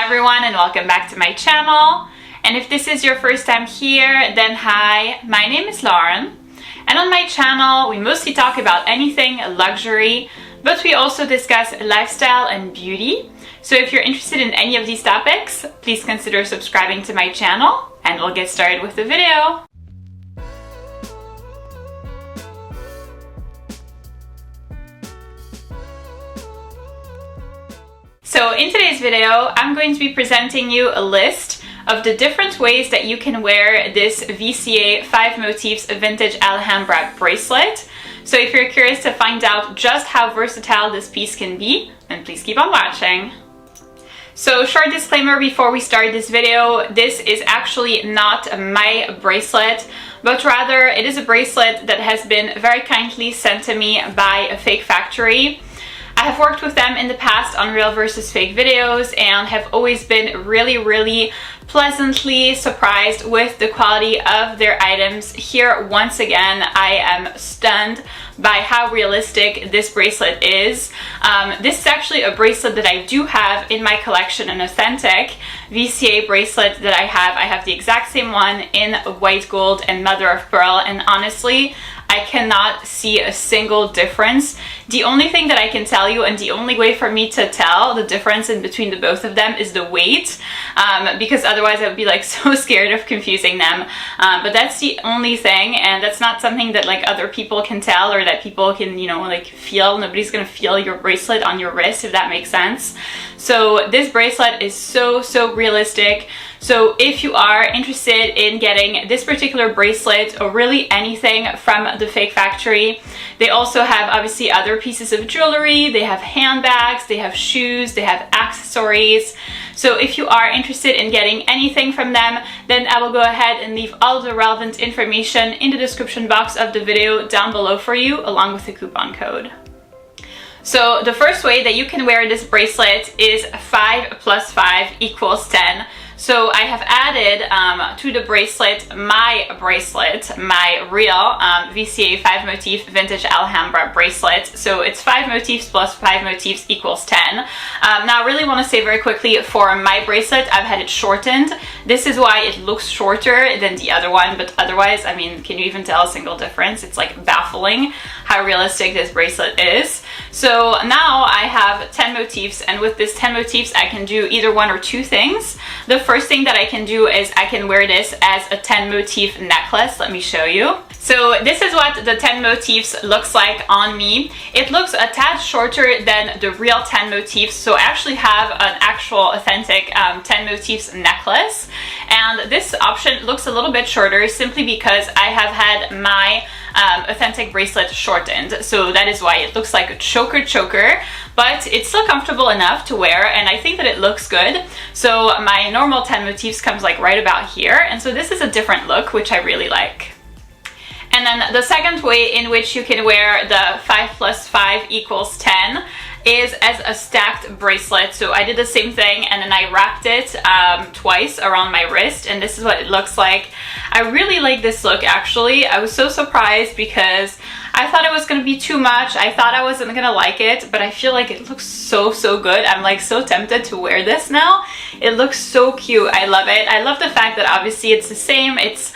Hi everyone and welcome back to my channel. And if this is your first time here, then hi, my name is Lauren. And on my channel, we mostly talk about anything luxury, but we also discuss lifestyle and beauty. So if you're interested in any of these topics, please consider subscribing to my channel and we'll get started with the video. So in today's video, I'm going to be presenting you a list of the different ways that you can wear this VCA 5 Motifs Vintage Alhambra Bracelet. So if you're curious to find out just how versatile this piece can be, then please keep on watching. So short disclaimer before we start this video, this is actually not my bracelet, but rather it is a bracelet that has been very kindly sent to me by a fake factory. I have worked with them in the past on real versus fake videos and have always been really pleasantly surprised with the quality of their items. Here, once again, I am stunned by how realistic this bracelet is. This is actually a bracelet that I do have in my collection, an authentic VCA bracelet that I have. I have the exact same one in white gold and mother of pearl, and honestly, I cannot see a single difference. The only thing that I can tell you, and the only way for me to tell the difference in between the both of them, is the weight, because otherwise I would be like so scared of confusing them. But that's the only thing, and that's not something that like other people can tell or that people can, you know, like feel. Nobody's gonna feel your bracelet on your wrist, if that makes sense. So this bracelet is so realistic. So if you are interested in getting this particular bracelet or really anything from the fake factory, they also have obviously other pieces of jewelry, they have handbags, they have shoes, they have accessories. So if you are interested in getting anything from them, then I will go ahead and leave all the relevant information in the description box of the video down below for you, along with the coupon code. So the first way that you can wear this bracelet is 5 plus 5 equals 10. So I have added to the bracelet, my real VCA 5 motif Vintage Alhambra bracelet. So it's 5 motifs plus 5 motifs equals 10. Now I really want to say very quickly, for my bracelet, I've had it shortened. This is why it looks shorter than the other one, but otherwise, I mean, can you even tell a single difference? It's like baffling how realistic this bracelet is. So now I have 10 motifs, and with this 10 motifs, I can do either one or two things. The first thing that I can do is I can wear this as a 10 motif necklace. Let me show you. So this is what the 10 motifs looks like on me. It looks a tad shorter than the real 10 motifs, so I actually have an actual authentic 10 motifs necklace, and this option looks a little bit shorter simply because I have had my authentic bracelet shortened. So that is why it looks like a choker, but it's still comfortable enough to wear, and I think that it looks good. So my normal 10 motifs comes like right about here, and so this is a different look, which I really like. And then the second way in which you can wear the 5 plus 5 equals 10 is as a stacked bracelet. So I did the same thing, and then I wrapped it twice around my wrist, and this is what it looks like. I really like this look, actually. I was so surprised because I thought it was going to be too much. I thought I wasn't going to like it, but I feel like it looks so good. I'm like so tempted to wear this now. It looks so cute. I love it. I love the fact that obviously it's the same. It's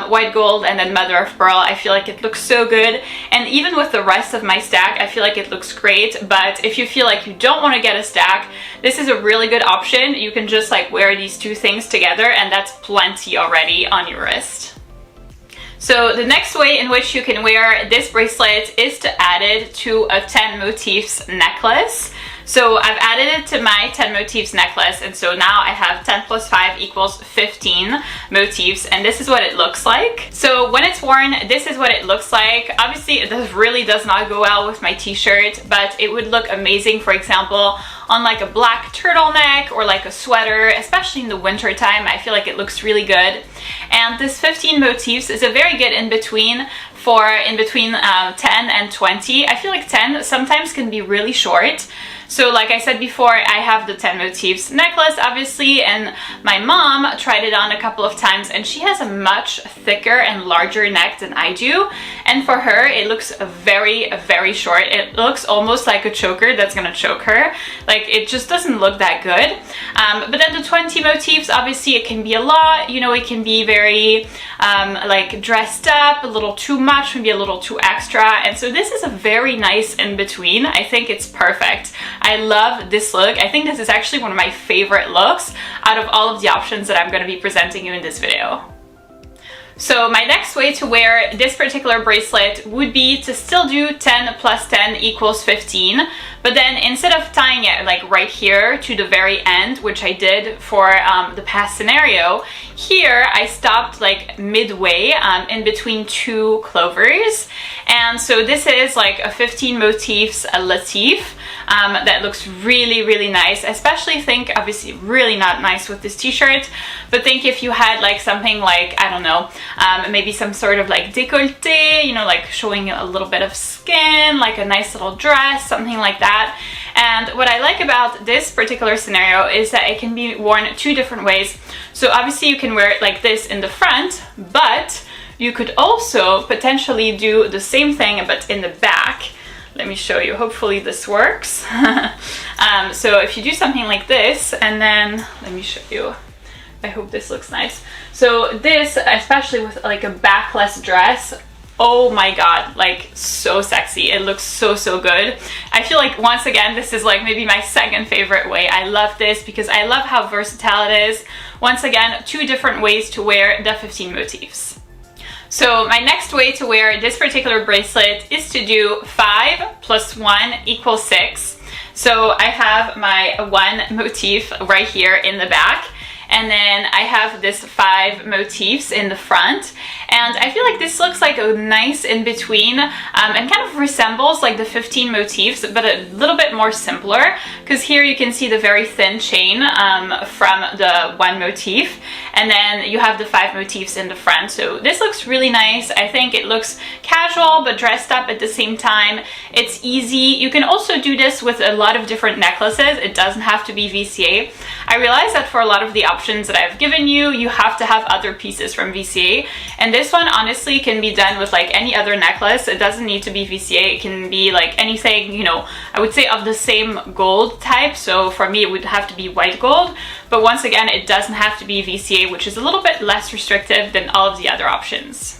white gold and then mother of pearl. I feel like it looks so good. And even with the rest of my stack, I feel like it looks great. But if you feel like you don't want to get a stack, this is a really good option. You can just like wear these two things together, and that's plenty already on your wrist. So the next way in which you can wear this bracelet is to add it to a 10 motifs necklace. So I've added it to my 10 motifs necklace, and so now I have 10 plus 5 equals 15 motifs, and this is what it looks like. So when it's worn, this is what it looks like. Obviously, it really does not go well with my t-shirt, but it would look amazing, for example, on like a black turtleneck or like a sweater, especially in the winter time. I feel like it looks really good. And this 15 motifs is a very good in-between for 10 and 20. I feel like 10 sometimes can be really short. So like I said before, I have the 10 motifs necklace obviously, and my mom tried it on a couple of times and she has a much thicker and larger neck than I do, and for her it looks very, very short. It looks almost like a choker that's gonna choke her. Like, it just doesn't look that good. But then the 20 motifs, obviously it can be a lot, you know, it can be very like dressed up, a little too much, maybe a little too extra, and so this is a very nice in between. I think it's perfect. I love this look. I think this is actually one of my favorite looks out of all of the options that I'm going to be presenting you in this video. So my next way to wear this particular bracelet would be to still do 10 plus 10 equals 15, but then instead of tying it like right here to the very end, which I did for the past scenario, here I stopped like midway in between two clovers, and so this is like a 15 motifs latif. That looks really, really nice, especially think, obviously really not nice with this t-shirt, but think if you had like something like, I don't know, maybe some sort of like décolleté, you know, like showing a little bit of skin, like a nice little dress, something like that. And what I like about this particular scenario is that it can be worn two different ways. So obviously you can wear it like this in the front, but you could also potentially do the same thing but in the back. Let me show you, hopefully this works. So if you do something like this, and then let me show you, I hope this looks nice. So this, especially with like a backless dress, oh my god, like so sexy. It looks so, so good. I feel like, once again, this is like maybe my second favorite way. I love this because I love how versatile it is. Once again, two different ways to wear the 15 motifs. So my next way to wear this particular bracelet is to do 5 plus 1 equals 6. So I have my 1 motif right here in the back, and then I have this 5 motifs in the front, and I feel like this looks like a nice in between, and kind of resembles like the 15 motifs, but a little bit more simpler, because here you can see the very thin chain from the 1 motif, and then you have the 5 motifs in the front. So this looks really nice. I think it looks casual but dressed up at the same time. It's easy. You can also do this with a lot of different necklaces. It doesn't have to be VCA. I realize that for a lot of the options that I've given you, you have to have other pieces from VCA, and this one honestly can be done with like any other necklace. It doesn't need to be VCA. It can be like anything, you know, I would say of the same gold type. So for me it would have to be white gold, but once again it doesn't have to be VCA, which is a little bit less restrictive than all of the other options.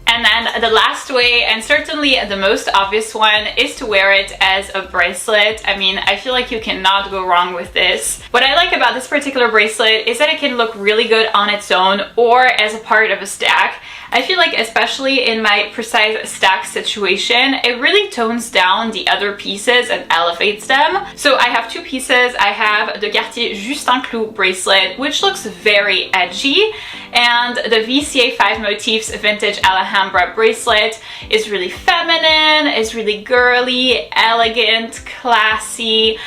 And then the last way, and certainly the most obvious one, is to wear it as a bracelet. I mean, I feel like you cannot go wrong with this. What I like about this particular bracelet is that it can look really good on its own or as a part of a stack. I feel like, especially in my precise stack situation, it really tones down the other pieces and elevates them. So I have two pieces. I have the Cartier Justin Clou bracelet, which looks very edgy, and the VCA 5 Motifs Vintage Alhambra bracelet is really feminine, is really girly, elegant, classy,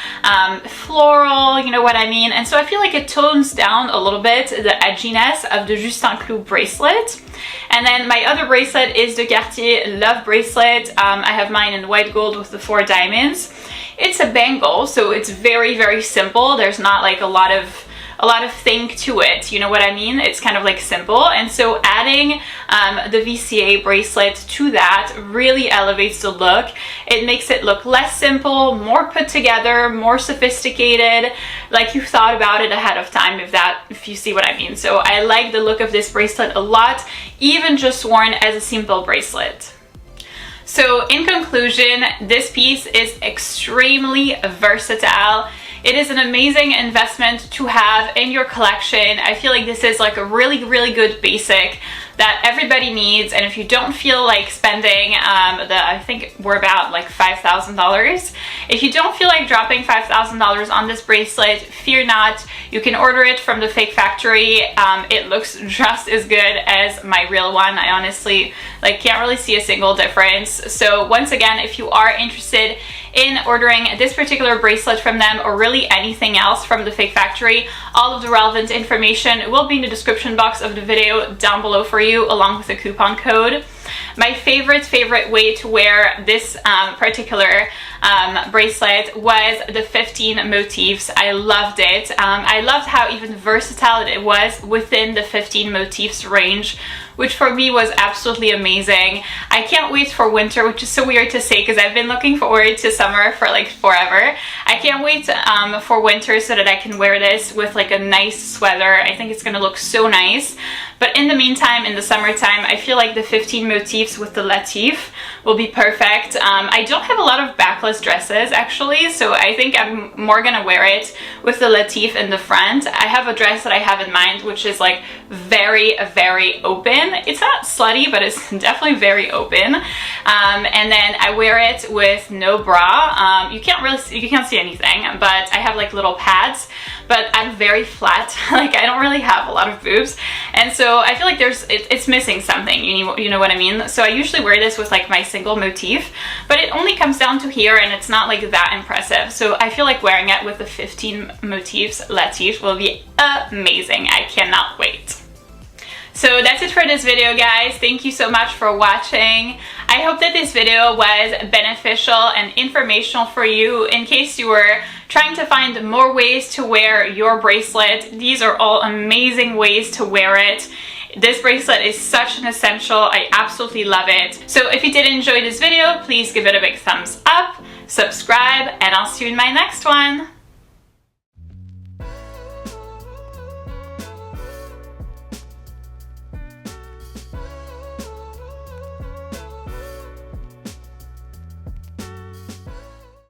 floral, you know what I mean? And so I feel like it tones down a little bit the edginess of the Justin Clou bracelet. And then my other bracelet is the Cartier Love bracelet. I have mine in white gold with the 4 diamonds. It's a bangle, so it's very, very simple. There's not like a lot of thing to it, you know what I mean? It's kind of like simple, and so adding the VCA bracelet to that really elevates the look. It makes it look less simple, more put together, more sophisticated, like you thought about it ahead of time, if you see what I mean. So I like the look of this bracelet a lot, even just worn as a simple bracelet. So in conclusion, this piece is extremely versatile. It is an amazing investment to have in your collection. I feel like this is like a really, really good basic that everybody needs, and if you don't feel like spending I think we're about like $5,000. If you don't feel like dropping $5,000 on this bracelet, fear not. You can order it from the fake factory. It looks just as good as my real one. I honestly like can't really see a single difference. So once again, if you are interested in ordering this particular bracelet from them, or really anything else from the fake factory, all of the relevant information will be in the description box of the video down below for you, along with the coupon code. My favorite way to wear this particular bracelet was the 15 motifs. I loved it. I loved how even versatile it was within the 15 motifs range, which for me was absolutely amazing. I can't wait for winter, which is so weird to say because I've been looking forward to summer for like forever. I can't wait for winter so that I can wear this with like a nice sweater. I think it's gonna look so nice. But in the meantime, in the summertime, I feel like the 15 motifs with the latif will be perfect. I don't have a lot of backless dresses actually, so I think I'm more gonna wear it with the latif in the front. I have a dress that I have in mind which is like very open. It's not slutty, but it's definitely very open. And then I wear it with no bra. You can't see anything, but I have like little pads, but I'm very flat. Like I don't really have a lot of boobs, and so I feel like it's missing something, you know what I mean? So I usually wear this with like my single motif, but it only comes down to here and it's not like that impressive. So I feel like wearing it with the 15 motifs latif will be amazing. I cannot wait. So that's it for this video, guys. Thank you so much for watching. I hope that this video was beneficial and informational for you in case you were trying to find more ways to wear your bracelet. These are all amazing ways to wear it. This bracelet is such an essential. I absolutely love it. So if you did enjoy this video, please give it a big thumbs up, subscribe, and I'll see you in my next one.